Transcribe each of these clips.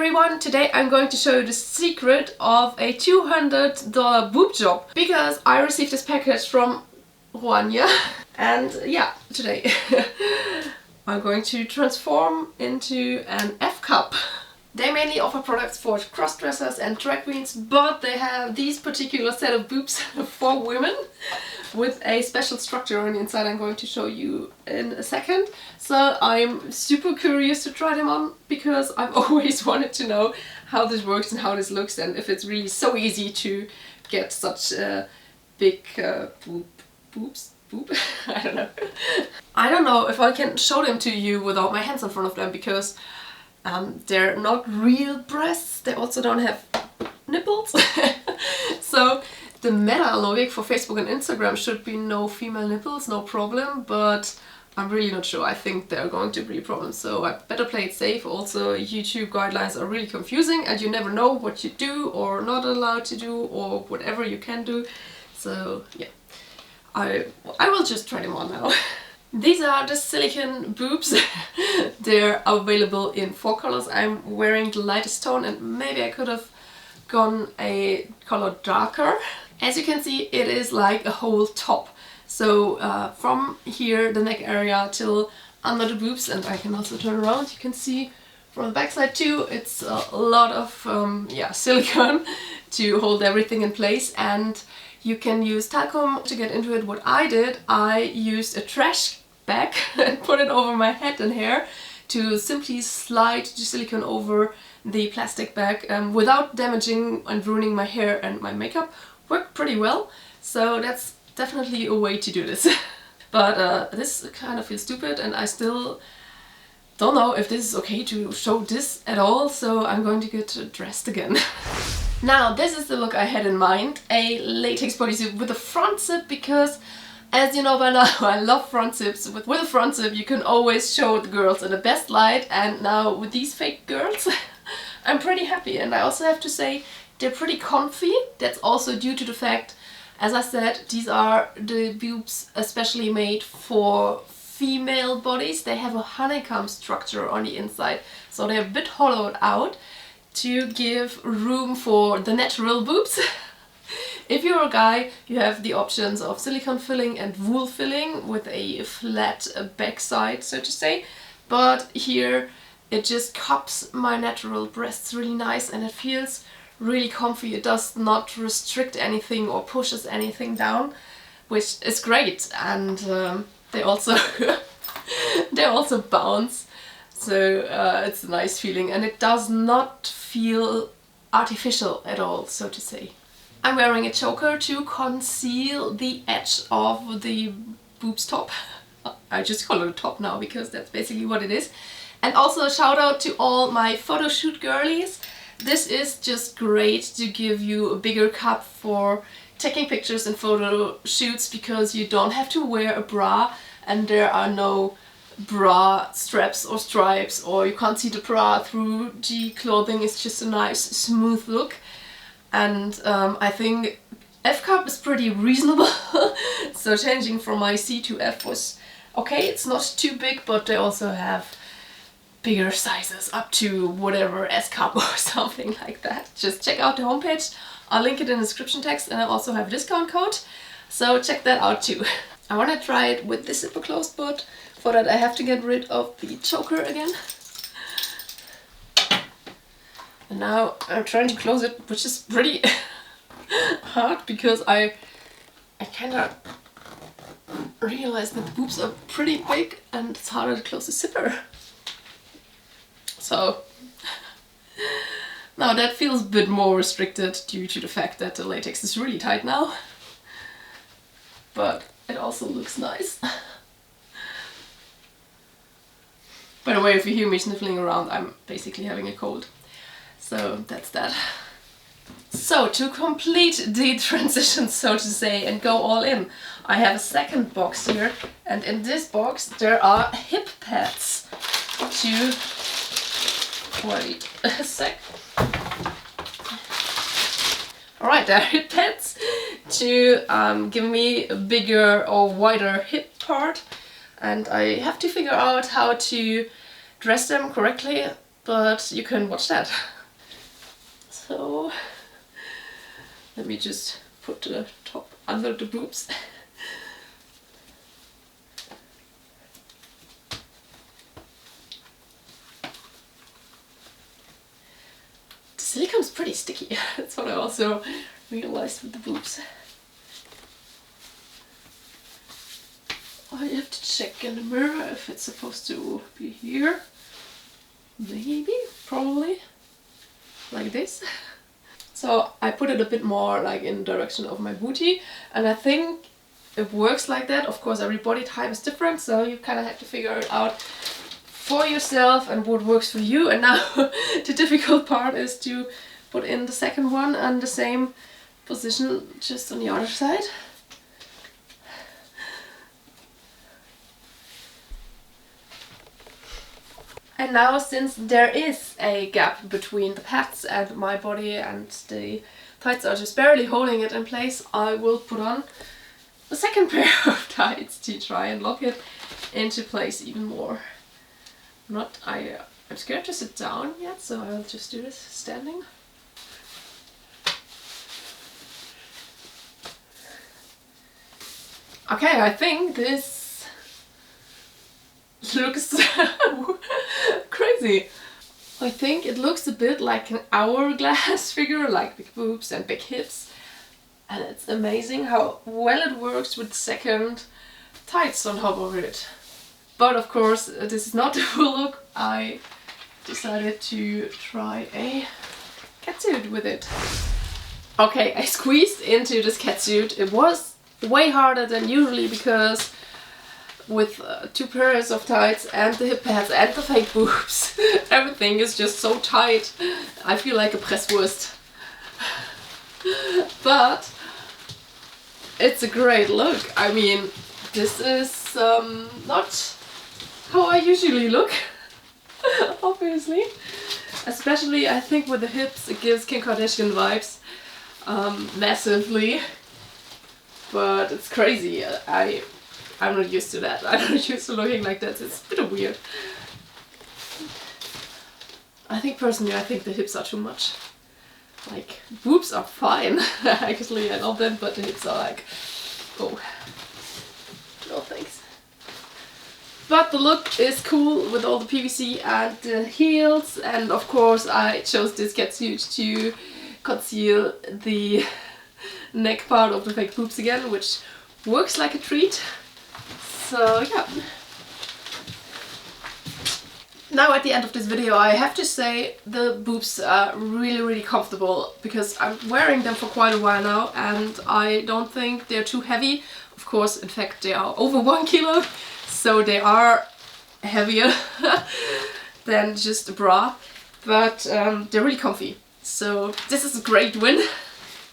everyone, today I'm going to show you the secret of a $200 boob job because I received this package from Roanyer and yeah, today I'm going to transform into an F-Cup. They mainly offer products for cross-dressers and drag queens, but they have these particular set of boobs for women with a special structure on the inside I'm going to show you in a second. So I'm super curious to try them on because I've always wanted to know how this works and how this looks and if it's really so easy to get such big boobs. I don't know. I don't know if I can show them to you without my hands in front of them because they're not real breasts. They also don't have nipples. So the meta logic for Facebook and Instagram should be no female nipples, no problem, but I'm really not sure. I think there are going to be a problem, so I better play it safe. Also, YouTube guidelines are really confusing and you never know what you do or not allowed to do or whatever you can do. So yeah, I will just try them on now. These are the silicone boobs. They're available in 4 colors. I'm wearing the lightest tone and maybe I could have gone a color darker. As you can see, it is like a whole top. So from here, the neck area till under the boobs, and I can also turn around, you can see from the back side too, it's a lot of silicone to hold everything in place, and you can use talcum to get into it. What I did, I used a trash bag and put it over my head and hair to simply slide the silicone over the plastic bag without damaging and ruining my hair and my makeup. Worked pretty well, so that's definitely a way to do this. But this kind of feels stupid and I still don't know if this is okay to show this at all, so I'm going to get dressed again. Now, this is the look I had in mind, a latex bodysuit with a front zip, because as you know by now, I love front zips. With a front zip you can always show the girls in the best light, and now with these fake girls I'm pretty happy. And I also have to say they're pretty comfy. That's also due to the fact, as I said, these are the boobs especially made for female bodies. They have a honeycomb structure on the inside, so they're a bit hollowed out to give room for the natural boobs. If you're a guy, you have the options of silicone filling and wool filling with a flat backside, so to say. But here it just cups my natural breasts really nice and it feels really comfy. It does not restrict anything or pushes anything down, which is great. And they also they also bounce, so it's a nice feeling and it does not feel artificial at all, so to say. I'm wearing a choker to conceal the edge of the boobs top. I just call it a top now because that's basically what it is. And also a shout out to all my photo shoot girlies. This is just great to give you a bigger cup for taking pictures and photo shoots because you don't have to wear a bra and there are no bra straps or stripes, or you can't see the bra through the clothing. It's just a nice smooth look. And I think F-Cup is pretty reasonable. So changing from my C to F was okay. It's not too big, but they also have bigger sizes up to whatever S-Cup or something like that. Just check out the homepage. I'll link it in the description text, and I also have a discount code, so check that out too. I want to try it with this zipper closed, but for that I have to get rid of the choker again. And now I'm trying to close it, which is pretty hard because I kind of realized that the boobs are pretty big and it's harder to close the zipper. So now that feels a bit more restricted due to the fact that the latex is really tight now. But it also looks nice. By the way, if you hear me sniffling around, I'm basically having a cold. So that's that. So to complete the transition, so to say, and go all in, I have a second box here, and in this box there are hip pads to... Wait a sec. Alright, there are hip pads to give me a bigger or wider hip part, and I have to figure out how to dress them correctly. but you can watch that. So let me just put the top under the boobs. The silicone's pretty sticky. That's what I also realized with the boobs. I have to check in the mirror if it's supposed to be here. Maybe, probably, like this. So I put it a bit more like in the direction of my booty, and I think it works like that. Of course, every body type is different, so you kind of have to figure it out for yourself and what works for you. And now the difficult part is to put in the second one and the same position just on the other side. And now, since there is a gap between the pads and my body and the tights are just barely holding it in place, I will put on the second pair of tights to try and lock it into place even more. I'm scared to sit down yet, so I'll just do this standing. Okay, I think this looks crazy. I think it looks a bit like an hourglass figure, like big boobs and big hips, and it's amazing how well it works with second tights on top of it. But of course, this is not the full look. I decided to try a catsuit with it. Okay, I squeezed into this catsuit. It was way harder than usually because with 2 pairs of tights and the hip pads and the fake boobs, everything is just so tight. I feel like a Presswurst. But it's a great look. I mean, this is not how I usually look, obviously. Especially, I think with the hips, it gives Kim Kardashian vibes massively. But it's crazy. I'm not used to that. I'm not used to looking like that. It's a bit weird. I think personally, I think the hips are too much. Like, boobs are fine. Actually, I love them, but the hips are like, oh, no thanks. But the look is cool with all the PVC and the heels, and of course I chose this catsuit to conceal the neck part of the fake boobs again, which works like a treat. So yeah. Now at the end of this video, I have to say the boobs are really comfortable because I'm wearing them for quite a while now and I don't think they're too heavy. Of course, in fact, they are over 1 kilo, so they are heavier than just a bra, but they're really comfy. So this is a great win.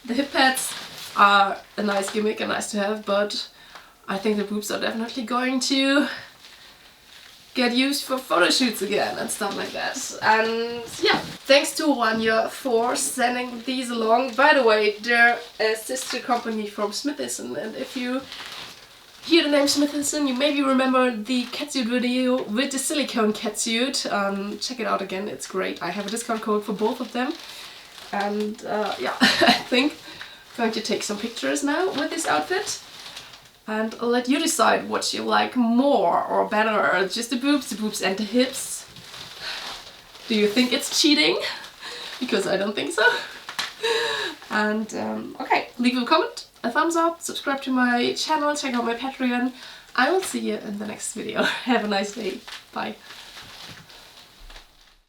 The hip pads are a nice gimmick and nice to have, but I think the boobs are definitely going to get used for photo shoots again and stuff like that. And yeah, thanks to Roanyer for sending these along. By the way, they're a sister company from Smith & Wesson, and if you hear the name Smith & Wesson, you maybe remember the catsuit video with the silicone catsuit. Check it out again, it's great. I have a discount code for both of them. And yeah, I think I'm going to take some pictures now with this outfit. And I'll let you decide what you like more or better, just the boobs and the hips. Do you think it's cheating? Because I don't think so. And okay, leave a comment, a thumbs up, subscribe to my channel, check out my Patreon. I will see you in the next video. Have a nice day. Bye.